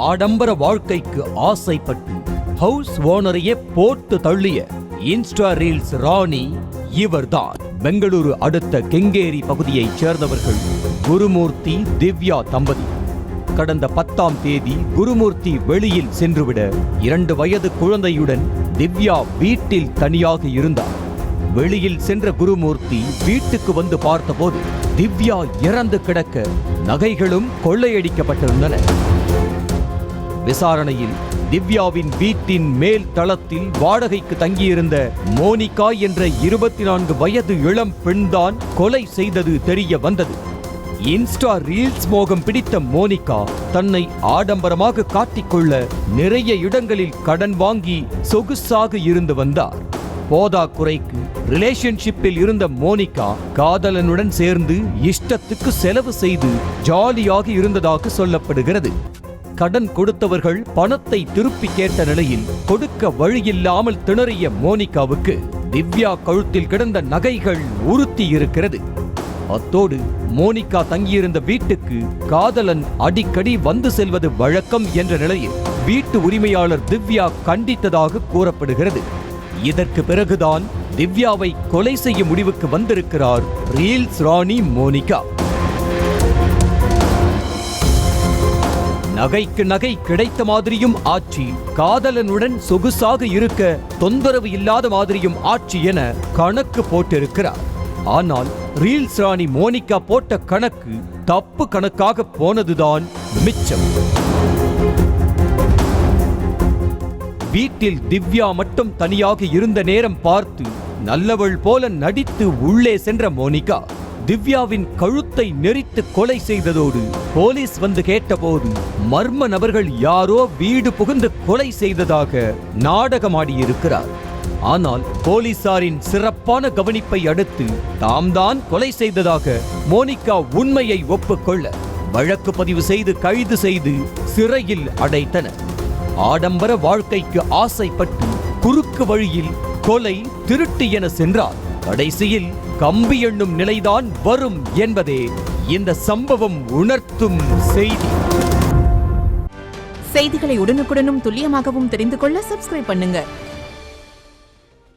ஆடம்பர வாழ்க்கைக்கு ஆசைப்பட்டு ஹவுஸ் ஓனரையே போட்டு தள்ளிய இன்ஸ்டா ரீல்ஸ் ராணி இவர்தான். பெங்களூரு அடுத்த கெங்கேரி பகுதியைச் சேர்ந்தவர்கள் குருமூர்த்தி திவ்யா தம்பதி. கடந்த 10ஆம் தேதி குருமூர்த்தி வெளியில் சென்றுவிட 2 வயது குழந்தையுடன் திவ்யா வீட்டில் தனியாக இருந்தார். வெளியில் சென்ற குருமூர்த்தி வீட்டுக்கு வந்து பார்த்தபோது திவ்யா இறந்து கிடக்க நகைகளும் கொள்ளையடிக்கப்பட்டிருந்தன. விசாரணையில் திவ்யாவின் வீட்டின் மேல் தளத்தில் வாடகைக்கு தங்கியிருந்த மோனிகா என்ற 24 வயது இளம் பெண்தான் கொலை செய்தது தெரிய வந்தது. இன்ஸ்டா ரீல்ஸ் மோகம் பிடித்த மோனிகா தன்னை ஆடம்பரமாக காட்டிக்கொள்ள நிறைய இடங்களில் கடன் வாங்கி சொகுசாக இருந்து வந்தார். போதாக்குறைக்கு ரிலேஷன்ஷிப்பில் இருந்த மோனிகா காதலனுடன் சேர்ந்து இஷ்டத்துக்கு செலவு செய்து ஜாலியாக இருந்ததாக சொல்லப்படுகிறது. கடன் கொடுத்தவர்கள் பணத்தை திருப்பி கேட்ட நிலையில் கொடுக்க வழியில்லாமல் திணறிய மோனிகாவுக்கு திவ்யா கழுத்தில் கிடந்த நகைகள் உறுத்தி இருக்கிறது. அத்தோடு மோனிகா தங்கியிருந்த வீட்டுக்கு காதலன் அடிக்கடி வந்து செல்வது வழக்கம் என்ற நிலையில் வீட்டு உரிமையாளர் திவ்யா கண்டித்ததாக கூறப்படுகிறது. இதற்கு பிறகுதான் திவ்யாவை கொலை செய்ய முடிவுக்கு வந்திருக்கிறார் ரீல்ஸ் ராணி மோனிகா. நகைக்கு நகை கிடைத்த மாதிரியும் ஆட்சி, காதலனுடன் சொகுசாக இருக்க தொந்தரவு இல்லாத மாதிரியும் ஆட்சி என கணக்கு போட்டிருக்கிறார். ஆனால் ரீல்ஸ் ராணி மோனிகா போட்ட கணக்கு தப்பு கணக்காக போனதுதான் மிச்சம். வீட்டில் திவ்யா மட்டும் தனியாக இருந்த நேரம் பார்த்து நல்லவள் போல நடித்து உள்ளே சென்ற மோனிகா திவ்யாவின் கழுத்தை நெரித்து கொலை செய்ததோடு போலீஸ் வந்து கேட்டபோது மர்ம நபர்கள் யாரோ வீடு புகுந்து கொலை செய்ததாக நாடகமாடியிருக்கிறார். ஆனால் போலீசாரின் சிறப்பான கவனிப்பை அடுத்து தாம்தான் கொலை செய்ததாக மோனிகா உண்மையை ஒப்புக்கொள்ள வழக்கு பதிவு செய்து கைது செய்து சிறையில் அடைத்தனர். ஆடம்பர வாழ்க்கைக்கு ஆசைப்பட்டு குறுக்கு வழியில் கொலை, திருட்டு என சென்றால் கடைசியில் கம்பி எண்ணும் நிலைதான் வரும் என்பதே இந்த சம்பவம் உணர்த்தும் செய்தி. செய்திகளை உடனுக்குடனும் துல்லியமாகவும் தெரிந்து கொள்ள சப்ஸ்கிரைப் பண்ணுங்க.